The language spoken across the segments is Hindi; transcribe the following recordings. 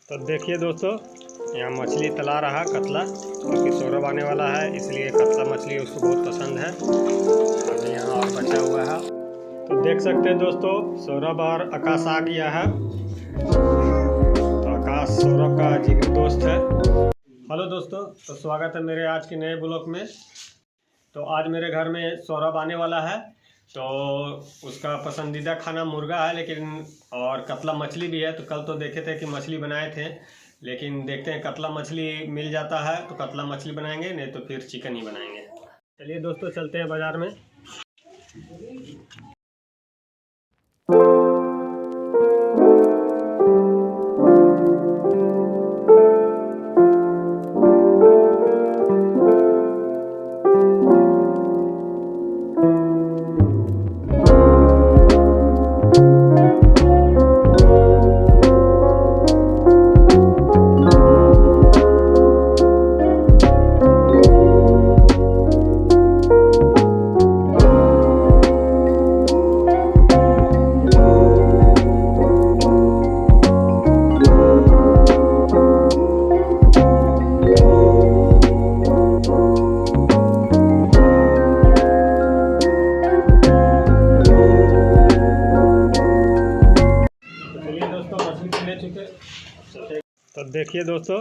तो देखिए दोस्तों, यहाँ मछली तला रहा कतला, क्योंकि सौरभ आने वाला है इसलिए कतला मछली उसको बहुत पसंद है। अभी यहाँ और बचा हुआ है। तो देख सकते हैं दोस्तों, सौरभ और आकाश आ गया है। तो आकाश सौरभ का जिगरी दोस्त है। हेलो दोस्तों, तो स्वागत है मेरे आज के नए ब्लॉग में। तो आज मेरे घर में सौरभ आने वाला है, तो उसका पसंदीदा खाना मुर्गा है, लेकिन और कतला मछली भी है। तो कल तो देखे थे कि मछली बनाए थे, लेकिन देखते हैं कतला मछली मिल जाता है तो कतला मछली बनाएंगे, नहीं तो फिर चिकन ही बनाएंगे। चलिए दोस्तों, चलते हैं बाज़ार में। तो देखिए दोस्तों,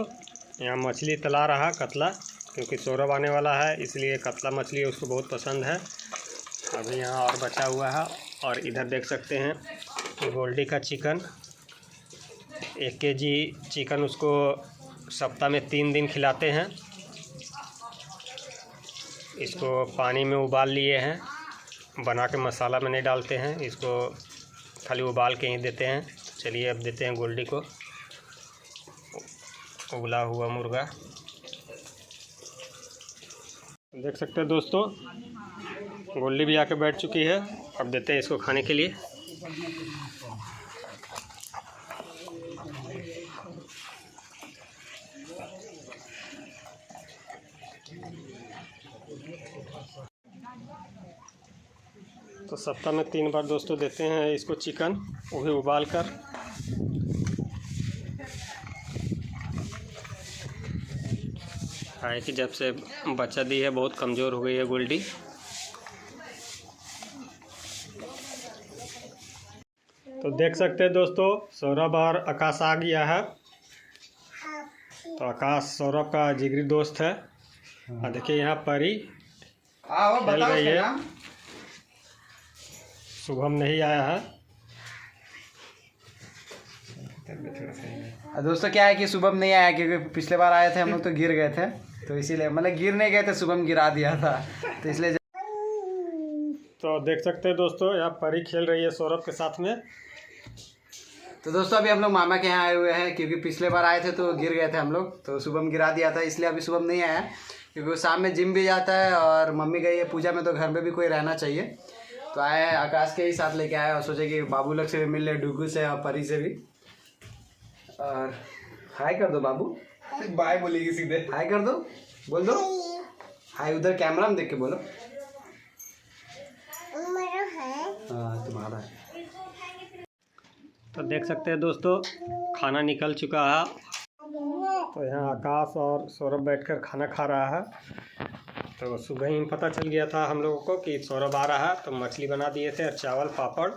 यहाँ मछली तला रहा कतला, क्योंकि सौरभ आने वाला है इसलिए कतला मछली उसको बहुत पसंद है। अभी यहाँ और बचा हुआ है। और इधर देख सकते हैं गोल्डी का चिकन, 1 केजी चिकन उसको सप्ताह में 3 दिन खिलाते हैं। इसको पानी में उबाल लिए हैं, बना के मसाला में नहीं डालते हैं, इसको खाली उबाल के ही देते हैं। चलिए अब देते हैं गोल्डी को उबला हुआ मुर्गा। देख सकते हैं दोस्तों, गोल्डी भी आके बैठ चुकी है। अब देते हैं इसको खाने के लिए। तो सप्ताह में 3 बार दोस्तों देते हैं इसको चिकन, वो भी उबाल कर। है कि जब से बच्चा दी है बहुत कमज़ोर हो गई है गोल्डी। तो देख सकते हैं दोस्तों, सौरभ और आकाश आ गया है। तो आकाश सौरभ का जिगरी दोस्त है। और देखिए यहाँ परी खेल रही है। शुभम नहीं आया है। दोस्तों क्या है कि शुभम नहीं आया, क्योंकि पिछले बार आए थे हम लोग तो गिर गए थे, तो इसीलिए मतलब गिर नहीं गए थे, शुभम गिरा दिया था, तो इसलिए तो देख सकते हैं दोस्तों, यहाँ परी खेल रही है सौरभ के साथ में। तो दोस्तों अभी हम लोग मामा के यहाँ आए हुए हैं, क्योंकि पिछले बार आए थे तो गिर गए थे हम लोग, तो शुभम गिरा दिया था, इसलिए अभी शुभम नहीं आया, क्योंकि वो शाम में जिम भी जाता है और मम्मी गई है पूजा में, तो घर में भी कोई रहना चाहिए। तो आए हैं, आकाश के ही साथ लेके आए और सोचे कि बाबू लोग से भी मिल ले, डुगू से और परी से भी। और हाय कर दो बाबू, बाय बोलेगी सीधे। हाय कर दो, बोल दो हाय, उधर कैमरा में देख के बोलो। हाँ तुम्हारा है। तो देख सकते हैं दोस्तों, खाना निकल चुका है। तो यहाँ आकाश और सौरभ बैठकर खाना खा रहा है। तो सुबह ही पता चल गया था हम लोगों को कि सौरभ आ रहा है, तो मछली बना दिए थे और चावल पापड़।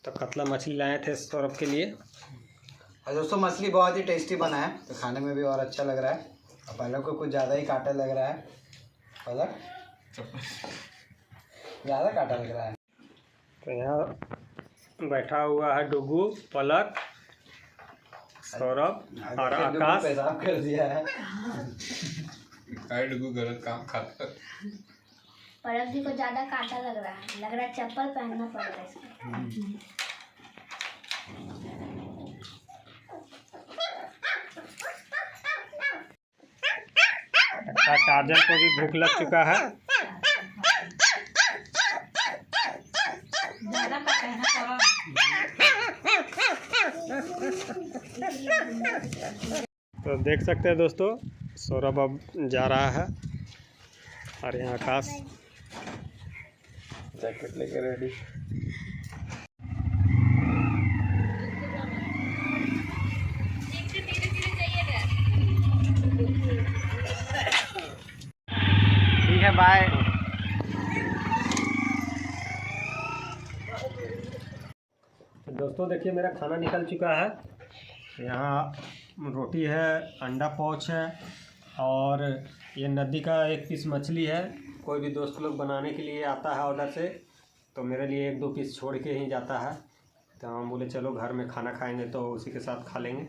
तो कतला मछली लाए थे सौरभ के लिए। और दोस्तों मछली बहुत ही टेस्टी बना है, तो खाने में भी और अच्छा लग रहा है। और पलक को कुछ ज़्यादा ही कांटा लग रहा है, पलक ज़्यादा कांटा लग रहा है। तो यहाँ बैठा हुआ है डुगू, पलक, सौरभ और आकाश। पेशाब कर दिया है। डुगू गलत काम खाता है। पलक जी को ज़्यादा कांटा लग रहा है चप्पल पहनना पड़ेगा इसको। टार्जन को भी भूख लग चुका है। तो देख सकते हैं दोस्तों, सौरभ अब जा रहा है और यहाँ आकाश जैकेट लेके रेडी। बाय। तो दोस्तों देखिए मेरा खाना निकल चुका है। यहाँ रोटी है, अंडा पौच है और ये नदी का 1 पीस मछली है। कोई भी दोस्त लोग बनाने के लिए आता है ऑर्डर से तो मेरे लिए 1-2 पीस छोड़ के ही जाता है। तो हम बोले चलो घर में खाना खाएंगे तो उसी के साथ खा लेंगे।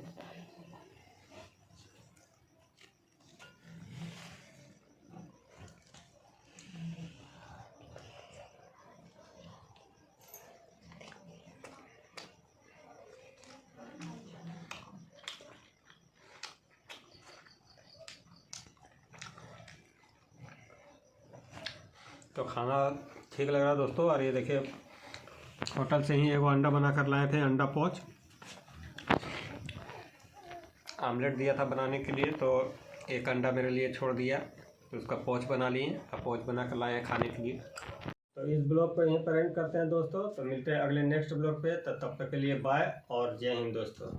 तो खाना ठीक लग रहा है दोस्तों। और ये देखिए होटल से ही 1 अंडा बना कर लाए थे, अंडा पौच। आमलेट दिया था बनाने के लिए तो 1 अंडा मेरे लिए छोड़ दिया, तो उसका पौच बना लिए और पौच बना कर लाए हैं खाने के लिए। तो इस ब्लॉग को यहीं पर एंड करते हैं दोस्तों। तो मिलते हैं अगले नेक्स्ट ब्लॉग पे। तब तक के लिए बाय और जय हिंद दोस्तों।